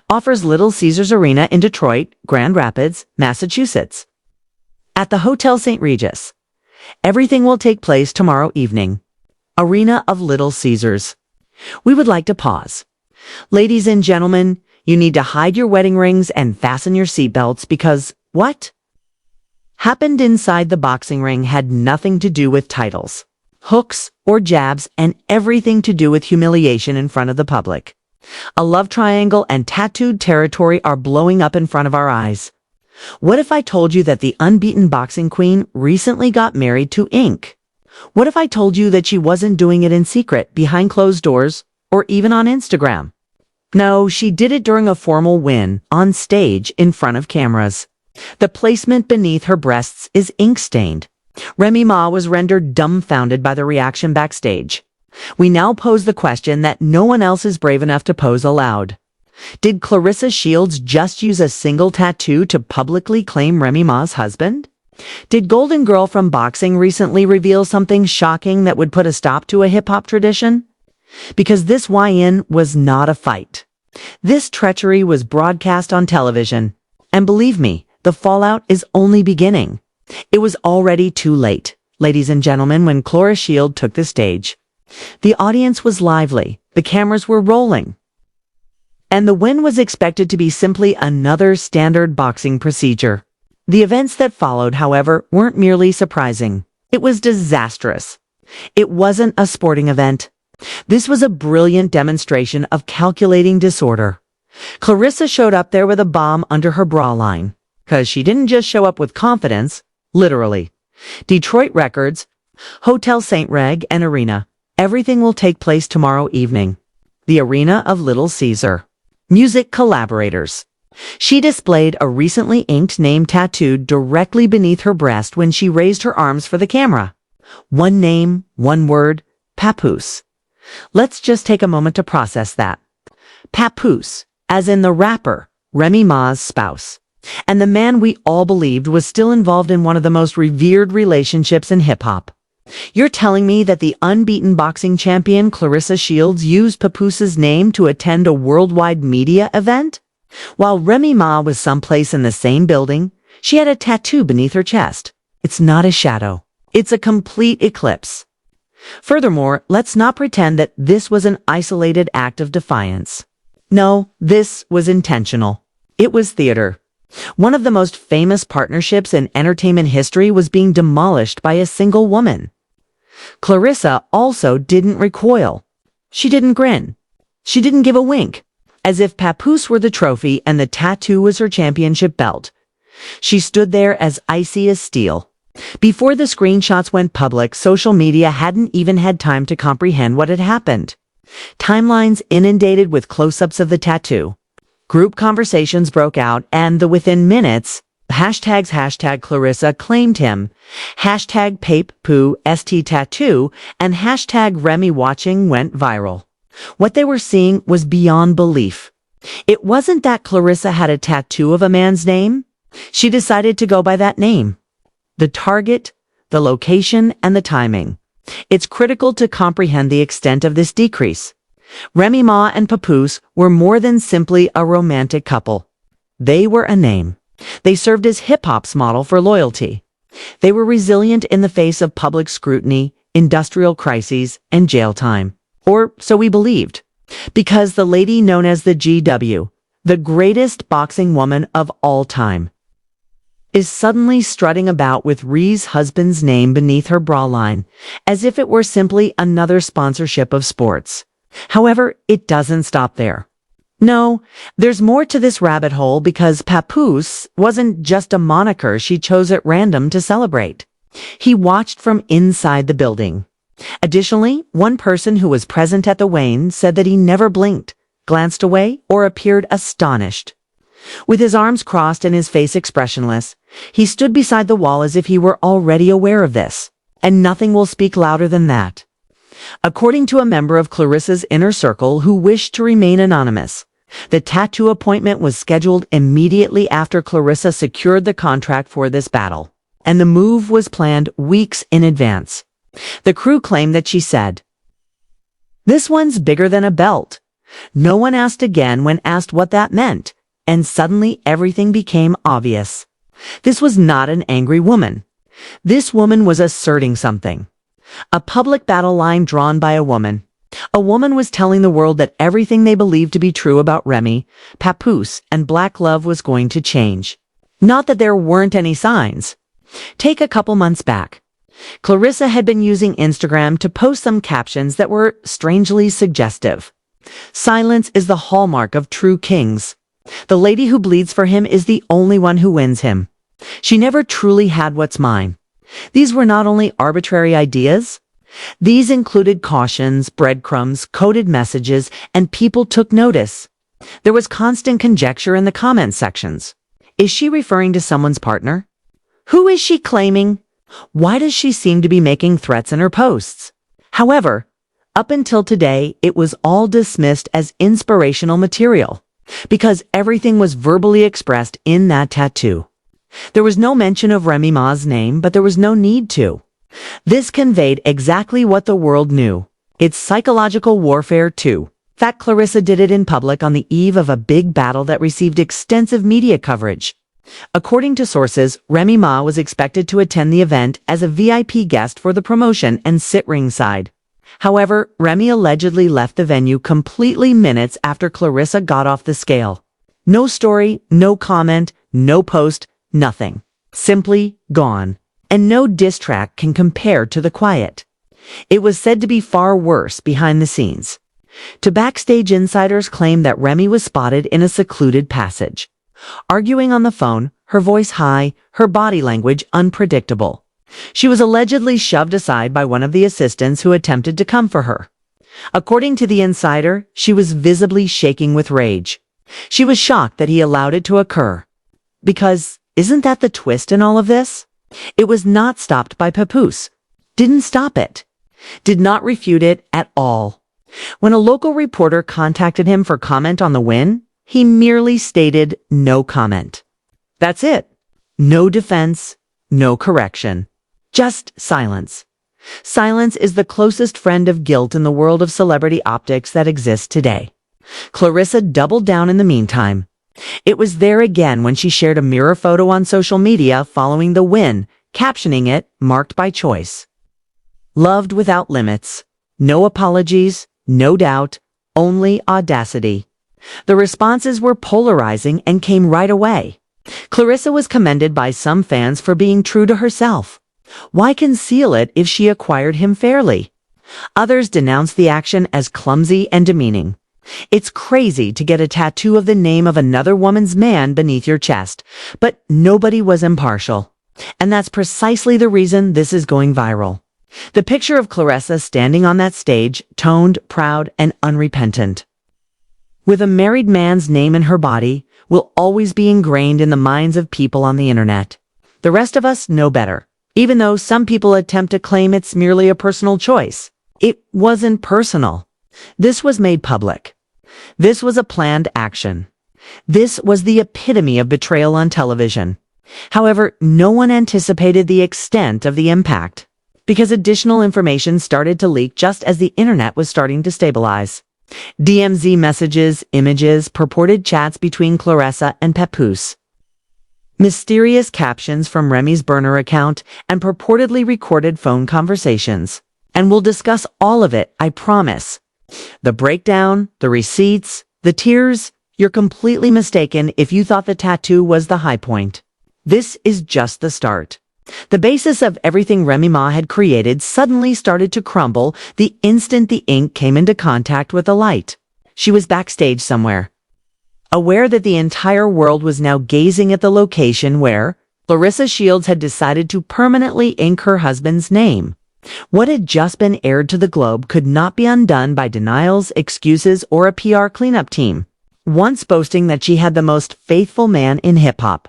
offers Little Caesars Arena in Detroit, Grand Rapids, Massachusetts. At the Hotel St. Regis. Everything will take place tomorrow evening. Arena of Little Caesars. We would like to pause. Ladies and gentlemen, you need to hide your wedding rings and fasten your seatbelts because what happened inside the boxing ring had nothing to do with titles, hooks, or jabs, and everything to do with humiliation in front of the public. A love triangle and tattooed territory are blowing up in front of our eyes. What if I told you that the unbeaten boxing queen recently got married to ink? What if I told you that she wasn't doing it in secret, behind closed doors, or even on Instagram? No, she did it during a formal win, on stage, in front of cameras. The placement beneath her breasts is ink-stained. Remy Ma was rendered dumbfounded by the reaction backstage. We now pose the question that no one else is brave enough to pose aloud. Did Claressa Shields just use a single tattoo to publicly claim Remy Ma's husband? Did Golden Girl from boxing recently reveal something shocking that would put a stop to a hip-hop tradition? Because this YN was not a fight. This treachery was broadcast on television. And believe me, the fallout is only beginning. It was already too late, ladies and gentlemen, when Claressa Shields took the stage. The audience was lively, the cameras were rolling. And the win was expected to be simply another standard boxing procedure. The events that followed, however, weren't merely surprising. It was disastrous. It wasn't a sporting event. This was a brilliant demonstration of calculating disorder. Claressa showed up there with a bomb under her bra line, 'cause she didn't just show up with confidence, literally. Detroit Records, Hotel St. Reg and Arena. Everything will take place tomorrow evening. The Arena of Little Caesar. Music collaborators. She displayed a recently inked name tattooed directly beneath her breast when she raised her arms for the camera. One name, one word, Papoose. Let's just take a moment to process that. Papoose, as in the rapper, Remy Ma's spouse, and the man we all believed was still involved in one of the most revered relationships in hip-hop. You're telling me that the unbeaten boxing champion Claressa Shields used Papoose's name to attend a worldwide media event? While Remy Ma was someplace in the same building, she had a tattoo beneath her chest. It's not a shadow. It's a complete eclipse. Furthermore, let's not pretend that this was an isolated act of defiance. No, this was intentional. It was theater. One of the most famous partnerships in entertainment history was being demolished by a single woman. Claressa also didn't recoil. She didn't grin. She didn't give a wink, as if Papoose were the trophy and the tattoo was her championship belt. She stood there as icy as steel. Before the screenshots went public, social media hadn't even had time to comprehend what had happened. Timelines inundated with close-ups of the tattoo. Group conversations broke out, and within minutes, hashtags Claressa claimed him, hashtag #PapePooSTTattoo, and hashtag Remy watching went viral. What they were seeing was beyond belief. It wasn't that Claressa had a tattoo of a man's name. She decided to go by that name. The target, the location, and the timing. It's critical to comprehend the extent of this decrease. Remy Ma and Papoose were more than simply a romantic couple. They were a name. They served as hip-hop's model for loyalty. They were resilient in the face of public scrutiny, industrial crises, and jail time. Or so we believed. Because the lady known as the GW, the greatest boxing woman of all time, is suddenly strutting about with Rhee's husband's name beneath her bra line, as if it were simply another sponsorship of sports. However, it doesn't stop there. No, there's more to this rabbit hole because Papoose wasn't just a moniker she chose at random to celebrate. He watched from inside the building. Additionally, one person who was present at the weigh-in said that he never blinked, glanced away, or appeared astonished. With his arms crossed and his face expressionless, he stood beside the wall as if he were already aware of this, and nothing will speak louder than that. According to a member of Claressa's inner circle who wished to remain anonymous, the tattoo appointment was scheduled immediately after Claressa secured the contract for this battle, and the move was planned weeks in advance. The crew claimed that she said, "This one's bigger than a belt. No one asked again when asked what that meant, and suddenly everything became obvious. This was not an angry woman. This woman was asserting something. A public battle line drawn by a woman. A woman was telling the world that everything they believed to be true about Remy, Papoose, and Black Love was going to change. Not that there weren't any signs. Take a couple months back. Claressa had been using Instagram to post some captions that were strangely suggestive. Silence is the hallmark of true kings. The lady who bleeds for him is the only one who wins him. She never truly had what's mine. These were not only arbitrary ideas. These included cautions, breadcrumbs, coded messages, and people took notice. There was constant conjecture in the comment sections. Is she referring to someone's partner? Who is she claiming? Why does she seem to be making threats in her posts? However, up until today, it was all dismissed as inspirational material, because everything was verbally expressed in that tattoo. There was no mention of Remy Ma's name, but there was no need to. This conveyed exactly what the world knew. It's psychological warfare too. That Claressa did it in public on the eve of a big battle that received extensive media coverage. According to sources, Remy Ma was expected to attend the event as a VIP guest for the promotion and sit ringside. However, Remy allegedly left the venue completely minutes after Claressa got off the scale. No story, no comment, no post, nothing. Simply gone. And no diss track can compare to the quiet. It was said to be far worse behind the scenes. To backstage insiders claim that Remy was spotted in a secluded passage. Arguing on the phone, her voice high, her body language unpredictable. She was allegedly shoved aside by one of the assistants who attempted to come for her. According to the insider, she was visibly shaking with rage. She was shocked that he allowed it to occur. Because, isn't that the twist in all of this? It was not stopped by Papoose. Didn't stop it. Did not refute it at all. When a local reporter contacted him for comment on the win, he merely stated no comment. That's it. No defense, no correction. Just silence. Silence is the closest friend of guilt in the world of celebrity optics that exists today. Claressa doubled down in the meantime. It was there again when she shared a mirror photo on social media following the win, captioning it, "Marked by choice." Loved without limits. No apologies, no doubt, only audacity. The responses were polarizing and came right away. Claressa was commended by some fans for being true to herself. Why conceal it if she acquired him fairly? Others denounced the action as clumsy and demeaning. It's crazy to get a tattoo of the name of another woman's man beneath your chest, but nobody was impartial. And that's precisely the reason this is going viral. The picture of Claressa standing on that stage, toned, proud, and unrepentant. With a married man's name in her body, will always be ingrained in the minds of people on the internet. The rest of us know better, even though some people attempt to claim it's merely a personal choice. It wasn't personal. This was made public. This was a planned action. This was the epitome of betrayal on television. However, no one anticipated the extent of the impact, because additional information started to leak just as the internet was starting to stabilize. DMZ messages, images, purported chats between Claressa and Papoose. Mysterious captions from Remy's burner account and purportedly recorded phone conversations. And we'll discuss all of it, I promise. The breakdown, the receipts, the tears. You're completely mistaken if you thought the tattoo was the high point. This is just the start. The basis of everything Remy Ma had created suddenly started to crumble the instant the ink came into contact with the light. She was backstage somewhere, aware that the entire world was now gazing at the location where Claressa Shields had decided to permanently ink her husband's name. What had just been aired to the globe could not be undone by denials, excuses, or a PR cleanup team, once boasting that she had the most faithful man in hip-hop.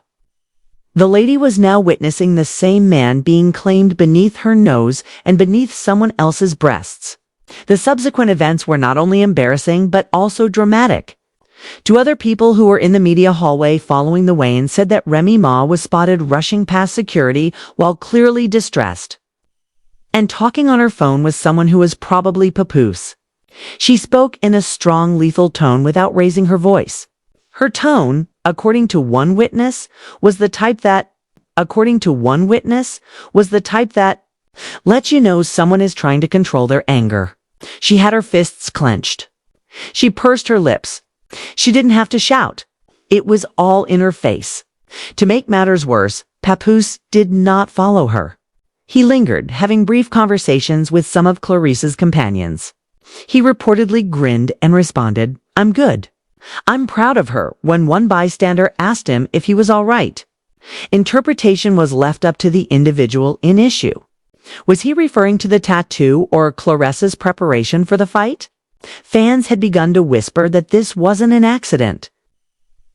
The lady was now witnessing the same man being claimed beneath her nose and beneath someone else's breasts. The subsequent events were not only embarrassing but also dramatic. To other people who were in the media hallway following the weigh-in said that Remy Ma was spotted rushing past security while clearly distressed and talking on her phone with someone who was probably Papoose. She spoke in a strong, lethal tone without raising her voice. Her tone, according to one witness, was the type that lets you know someone is trying to control their anger. She had her fists clenched. She pursed her lips. She didn't have to shout. It was all in her face. To make matters worse, Papoose did not follow her. He lingered, having brief conversations with some of Claressa's companions. He reportedly grinned and responded, "I'm good." "I'm proud of her," when one bystander asked him if he was all right. Interpretation was left up to the individual in issue. Was he referring to the tattoo or Claressa's preparation for the fight? Fans had begun to whisper that this wasn't an accident.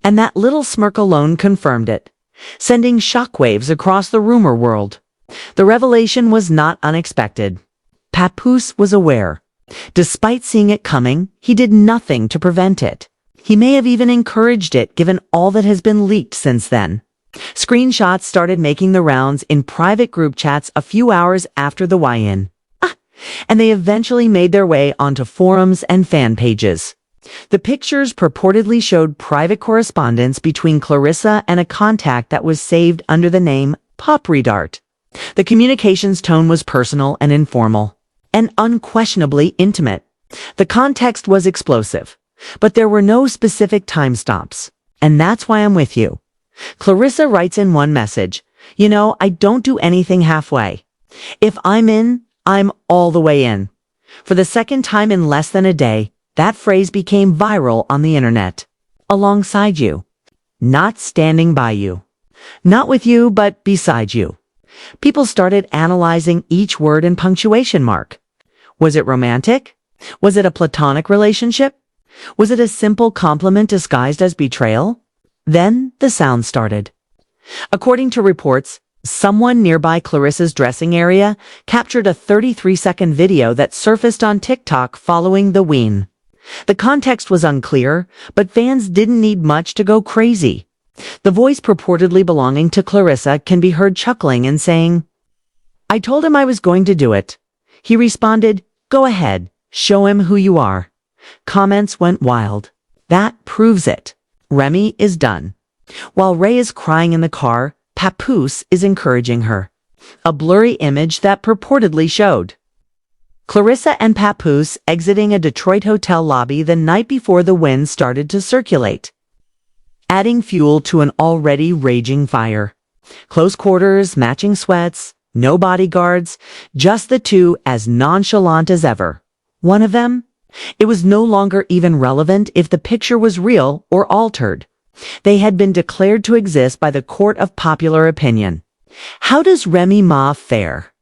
And that little smirk alone confirmed it, sending shockwaves across the rumor world. The revelation was not unexpected. Papoose was aware. Despite seeing it coming, he did nothing to prevent it. He may have even encouraged it, given all that has been leaked since then. Screenshots started making the rounds in private group chats a few hours after the weigh-in. And they eventually made their way onto forums and fan pages. The pictures purportedly showed private correspondence between Claressa and a contact that was saved under the name Pop Redart. The communications tone was personal and informal, and unquestionably intimate. The context was explosive, but there were no specific timestamps. And that's why I'm with you. Claressa writes in one message, "You know, I don't do anything halfway. If I'm in, I'm all the way in." For the second time in less than a day, that phrase became viral on the internet. Alongside you. Not standing by you. Not with you, but beside you. People started analyzing each word and punctuation mark. Was it romantic? Was it a platonic relationship? Was it a simple compliment disguised as betrayal? Then the sound started. According to reports, someone nearby Claressa's dressing area captured a 33-second video that surfaced on TikTok following the wean. The context was unclear, but fans didn't need much to go crazy. The voice purportedly belonging to Claressa can be heard chuckling and saying, "I told him I was going to do it." He responded, "Go ahead, show him who you are." Comments went wild. That proves it. Remy is done. While Ray is crying in the car, Papoose is encouraging her. A blurry image that purportedly showed Claressa and Papoose exiting a Detroit hotel lobby the night before the wind started to circulate, adding fuel to an already raging fire. Close quarters, matching sweats, no bodyguards, just the two as nonchalant as ever. One of them? It was no longer even relevant if the picture was real or altered. They had been declared to exist by the court of popular opinion. How does Remy Ma fare?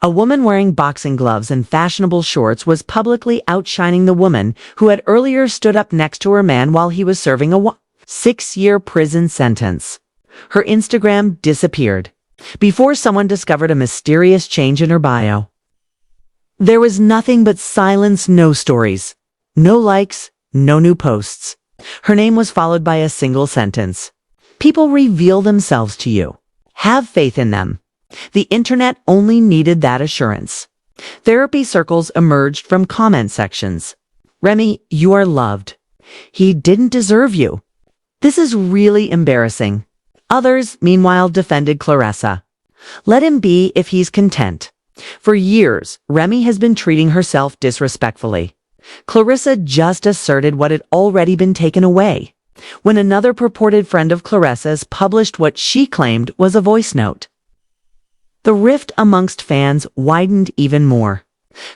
A woman wearing boxing gloves and fashionable shorts was publicly outshining the woman who had earlier stood up next to her man while he was serving a 6-year prison sentence. Her Instagram disappeared before someone discovered a mysterious change in her bio. There was nothing but silence, no stories, no likes, no new posts. Her name was followed by a single sentence. People reveal themselves to you. Have faith in them. The internet only needed that assurance. Therapy circles emerged from comment sections. "Remy, you are loved. He didn't deserve you. This is really embarrassing." Others, meanwhile, defended Claressa. "Let him be if he's content." For years, Remy has been treating herself disrespectfully. Claressa just asserted what had already been taken away, when another purported friend of Claressa's published what she claimed was a voice note. The rift amongst fans widened even more.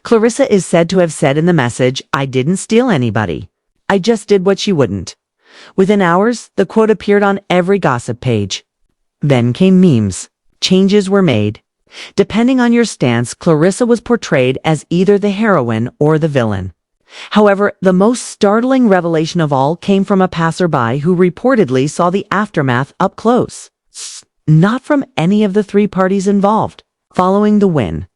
Claressa is said to have said in the message, "I didn't steal anybody. I just did what she wouldn't." Within hours, the quote appeared on every gossip page. Then came memes. Changes were made. Depending on your stance, Claressa was portrayed as either the heroine or the villain. However, the most startling revelation of all came from a passerby who reportedly saw the aftermath up close. Not from any of the three parties involved. Following the win,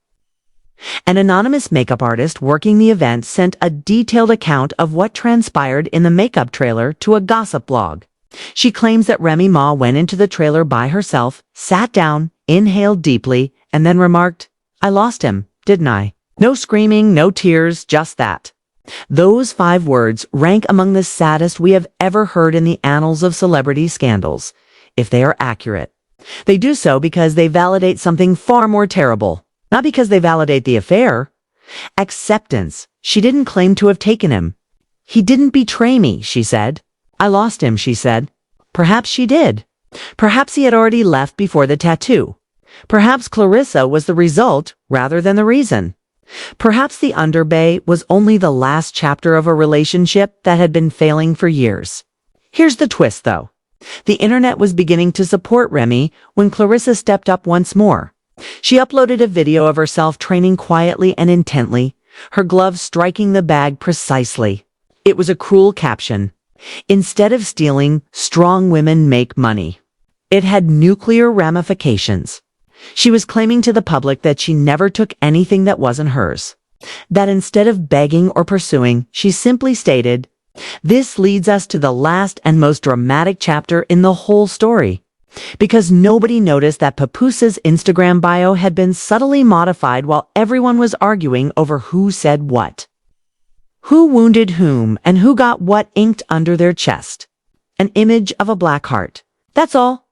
an anonymous makeup artist working the event sent a detailed account of what transpired in the makeup trailer to a gossip blog. She claims that Remy Ma went into the trailer by herself, sat down, inhaled deeply, and then remarked, "I lost him, didn't I?" No screaming, no tears, just that. Those 5 words rank among the saddest we have ever heard in the annals of celebrity scandals, if they are accurate. They do so because they validate something far more terrible, not because they validate the affair. Acceptance. She didn't claim to have taken him. He didn't betray me, she said. I lost him, she said. Perhaps she did. Perhaps he had already left before the tattoo. Perhaps Claressa was the result rather than the reason. Perhaps the underbay was only the last chapter of a relationship that had been failing for years. Here's the twist, though. The internet was beginning to support Remy when Claressa stepped up once more. She uploaded a video of herself training quietly and intently, her gloves striking the bag precisely. It was a cruel caption. Instead of stealing, strong women make money. It had nuclear ramifications. She was claiming to the public that she never took anything that wasn't hers. That instead of begging or pursuing, she simply stated, "This leads us to the last and most dramatic chapter in the whole story." Because nobody noticed that Papoose's Instagram bio had been subtly modified while everyone was arguing over who said what. Who wounded whom and who got what inked under their chest. An image of a black heart. That's all.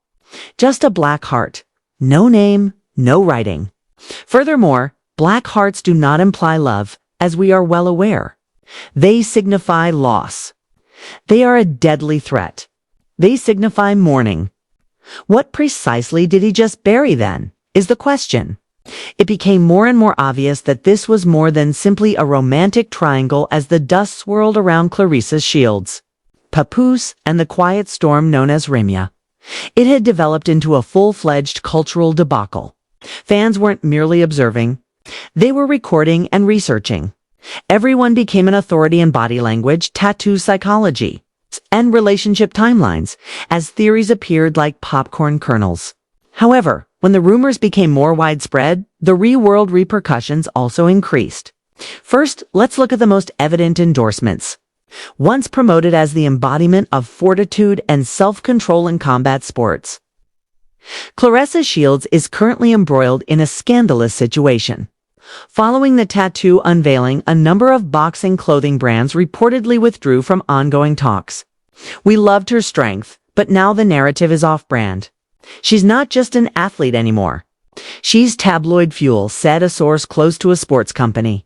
Just a black heart. No name, no writing. Furthermore, black hearts do not imply love, as we are well aware. They signify loss. They are a deadly threat. They signify mourning. What precisely did he just bury then, is the question. It became more and more obvious that this was more than simply a romantic triangle as the dust swirled around Claressa's shields. Papoose and the quiet storm known as Remy. It had developed into a full-fledged cultural debacle. Fans weren't merely observing. They were recording and researching. Everyone became an authority in body language, tattoo psychology, and relationship timelines, as theories appeared like popcorn kernels. However, when the rumors became more widespread, the real-world repercussions also increased. First, let's look at the most evident endorsements. Once promoted as the embodiment of fortitude and self-control in combat sports, Claressa Shields is currently embroiled in a scandalous situation. Following the tattoo unveiling, a number of boxing clothing brands reportedly withdrew from ongoing talks. We loved her strength, but now the narrative is off-brand. She's not just an athlete anymore. She's tabloid fuel, said a source close to a sports company.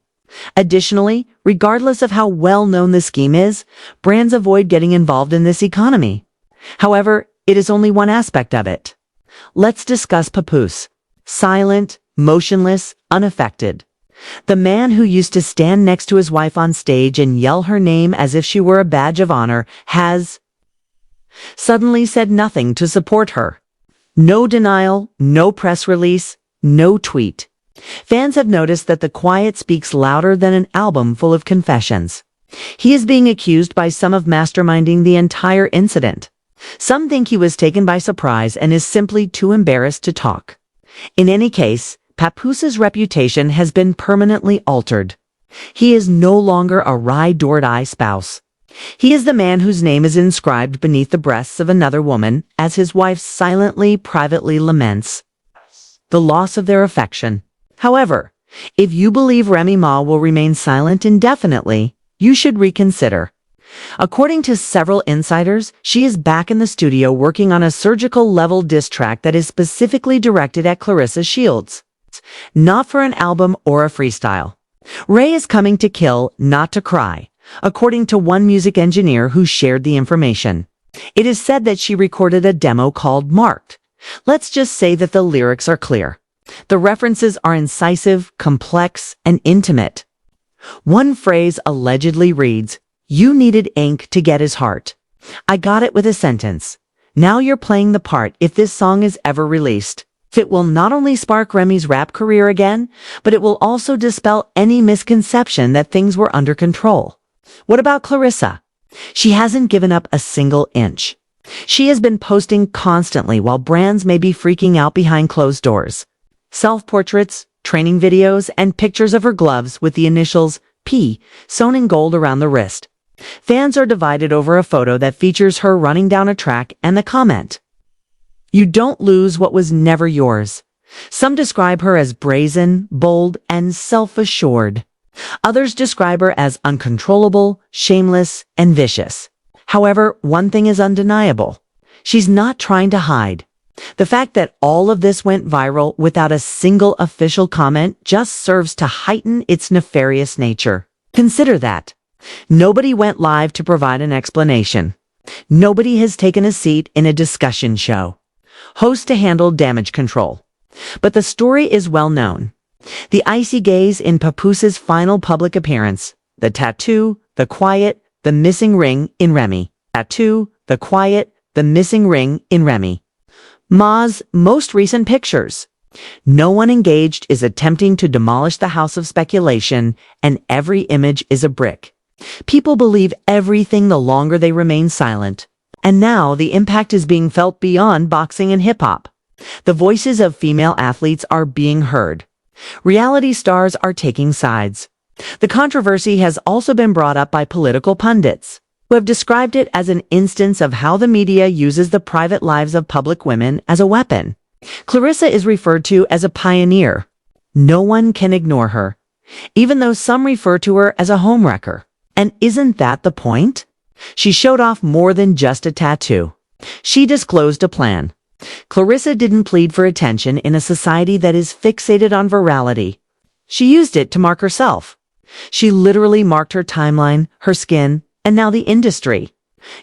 Additionally, regardless of how well-known the scheme is, brands avoid getting involved in this economy. However, it is only one aspect of it. Let's discuss Papoose. Silent, motionless, unaffected. The man who used to stand next to his wife on stage and yell her name as if she were a badge of honor has suddenly said nothing to support her. No denial, no press release, no tweet. Fans have noticed that the quiet speaks louder than an album full of confessions. He is being accused by some of masterminding the entire incident. Some think he was taken by surprise and is simply too embarrassed to talk. In any case, Papoose's reputation has been permanently altered. He is no longer a ride-or-die spouse. He is the man whose name is inscribed beneath the breasts of another woman as his wife silently, privately laments the loss of their affection. However, if you believe Remy Ma will remain silent indefinitely, you should reconsider. According to several insiders, she is back in the studio working on a surgical-level diss track that is specifically directed at Claressa Shields. Not for an album or a freestyle. Ray is coming to kill, not to cry, according to one music engineer who shared the information. It is said that she recorded a demo called Marked. Let's just say that the lyrics are clear. The references are incisive, complex, and intimate. One phrase allegedly reads, "You needed ink to get his heart. I got it with a sentence. Now you're playing the part if this song is ever released. It will not only spark Remy's rap career again, but it will also dispel any misconception that things were under control." What about Claressa? She hasn't given up a single inch. She has been posting constantly while brands may be freaking out behind closed doors. Self-portraits, training videos, and pictures of her gloves with the initials P sewn in gold around the wrist. Fans are divided over a photo that features her running down a track and the comment, "You don't lose what was never yours." Some describe her as brazen, bold, and self-assured. Others describe her as uncontrollable, shameless, and vicious. However, one thing is undeniable. She's not trying to hide. The fact that all of this went viral without a single official comment just serves to heighten its nefarious nature. Consider that. Nobody went live to provide an explanation. Nobody has taken a seat in a discussion show. Host to handle damage control. But the story is well known. The icy gaze in Papoose's final public appearance. The tattoo, the quiet, the missing ring in Remy. Tattoo, the quiet, the missing ring in Remy. Ma's most recent pictures. No one engaged is attempting to demolish the house of speculation, and every image is a brick. People believe everything the longer they remain silent. And now the impact is being felt beyond boxing and hip-hop. The voices of female athletes are being heard. Reality stars are taking sides. The controversy has also been brought up by political pundits, who have described it as an instance of how the media uses the private lives of public women as a weapon. Claressa is referred to as a pioneer. No one can ignore her, even though some refer to her as a homewrecker. And isn't that the point? She showed off more than just a tattoo. She disclosed a plan. Claressa didn't plead for attention in a society that is fixated on virality. She used it to mark herself. She literally marked her timeline, her skin, and now the industry.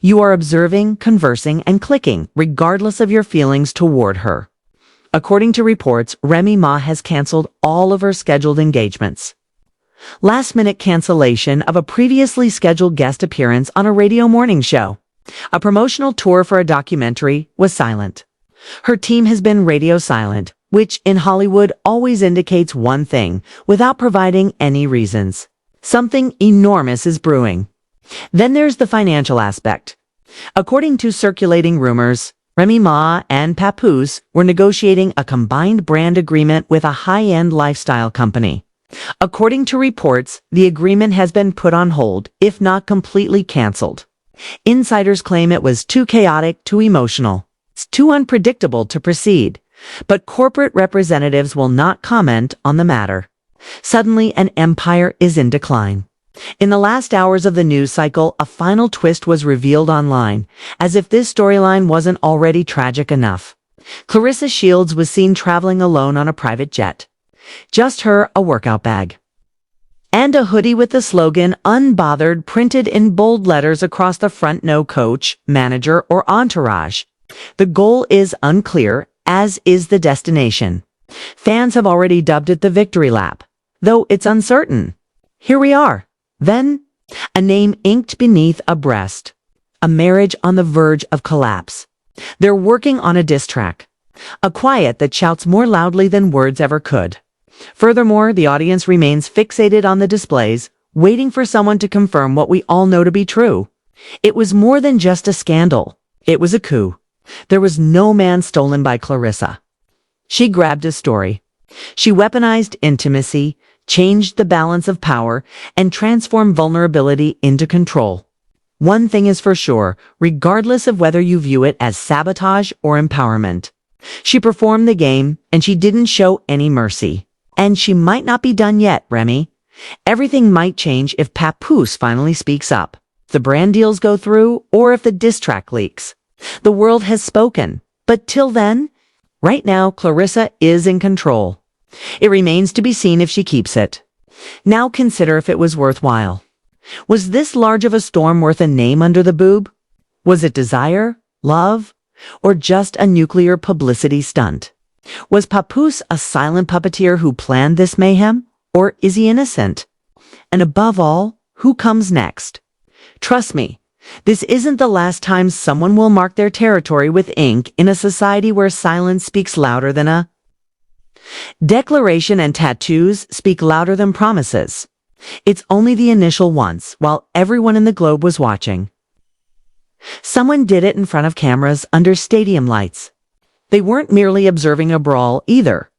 You are observing, conversing, and clicking, regardless of your feelings toward her. According to reports, Remy Ma has canceled all of her scheduled engagements. Last-minute cancellation of a previously scheduled guest appearance on a radio morning show. A promotional tour for a documentary was silent. Her team has been radio silent, which in Hollywood always indicates one thing, without providing any reasons. Something enormous is brewing. Then there's the financial aspect. According to circulating rumors, Remy Ma and Papoose were negotiating a combined brand agreement with a high-end lifestyle company. According to reports, the agreement has been put on hold, if not completely canceled. Insiders claim it was too chaotic, too emotional. It's too unpredictable to proceed. But corporate representatives will not comment on the matter. Suddenly, an empire is in decline. In the last hours of the news cycle, a final twist was revealed online, as if this storyline wasn't already tragic enough. Claressa Shields was seen traveling alone on a private jet. Just her, a workout bag, and a hoodie with the slogan "Unbothered" printed in bold letters across the front. No coach, manager, or entourage. The goal is unclear, as is the destination. Fans have already dubbed it the victory lap, though it's uncertain. Here we are. Then, a name inked beneath a breast. A marriage on the verge of collapse. They're working on a diss track. A quiet that shouts more loudly than words ever could. Furthermore, the audience remains fixated on the displays, waiting for someone to confirm what we all know to be true. It was more than just a scandal. It was a coup. There was no man stolen by Claressa. She grabbed a story. She weaponized intimacy, changed the balance of power, and transformed vulnerability into control. One thing is for sure, regardless of whether you view it as sabotage or empowerment. She performed the game, and she didn't show any mercy. And she might not be done yet, Remy. Everything might change if Papoose finally speaks up, if the brand deals go through, or if the diss track leaks. The world has spoken. But till then, right now, Claressa is in control. It remains to be seen if she keeps it. Now consider if it was worthwhile. Was this large of a storm worth a name under the boob? Was it desire, love, or just a nuclear publicity stunt? Was Papoose a silent puppeteer who planned this mayhem, or is he innocent? And above all, who comes next? Trust me, this isn't the last time someone will mark their territory with ink in a society where silence speaks louder than a declaration and tattoos speak louder than promises. It's only the initial once, while everyone in the globe was watching. Someone did it in front of cameras under stadium lights. They weren't merely observing a brawl either.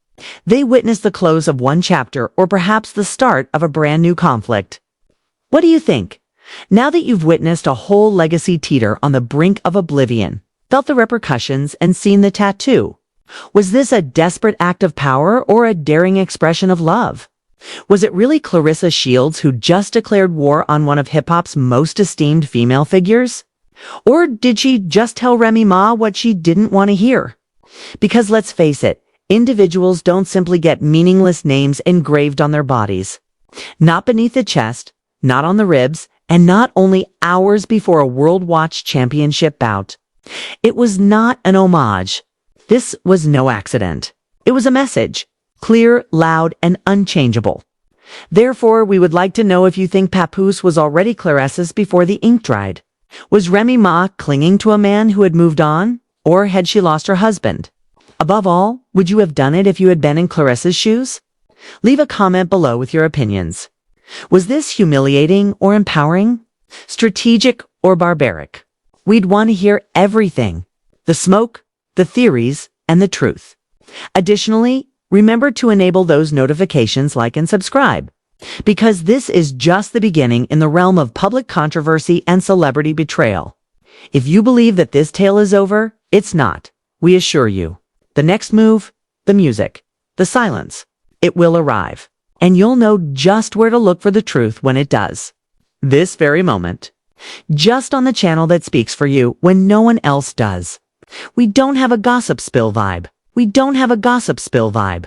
They witnessed the close of one chapter, or perhaps the start of a brand new conflict. What do you think? Now that you've witnessed a whole legacy teeter on the brink of oblivion, felt the repercussions, and seen the tattoo, was this a desperate act of power or a daring expression of love? Was it really Claressa Shields who just declared war on one of hip-hop's most esteemed female figures? Or did she just tell Remy Ma what she didn't want to hear? Because let's face it, individuals don't simply get meaningless names engraved on their bodies. Not beneath the chest, not on the ribs, and not only hours before a World Watch Championship bout. It was not an homage. This was no accident. It was a message, clear, loud, and unchangeable. Therefore, we would like to know if you think Papoose was already Claressa's before the ink dried. Was Remy Ma clinging to a man who had moved on, or had she lost her husband? Above all, would you have done it if you had been in Claressa's shoes? Leave a comment below with your opinions. Was this humiliating or empowering? Strategic or barbaric? We'd want to hear everything. The smoke, the theories, and the truth. Additionally, remember to enable those notifications, like and subscribe, because this is just the beginning in the realm of public controversy and celebrity betrayal. If you believe that this tale is over, it's not. We assure you. The next move, the music, the silence, it will arrive, and you'll know just where to look for the truth when it does. This very moment. Just on the channel that speaks for you when no one else does. We don't have a gossip spill vibe. We don't have a gossip spill vibe.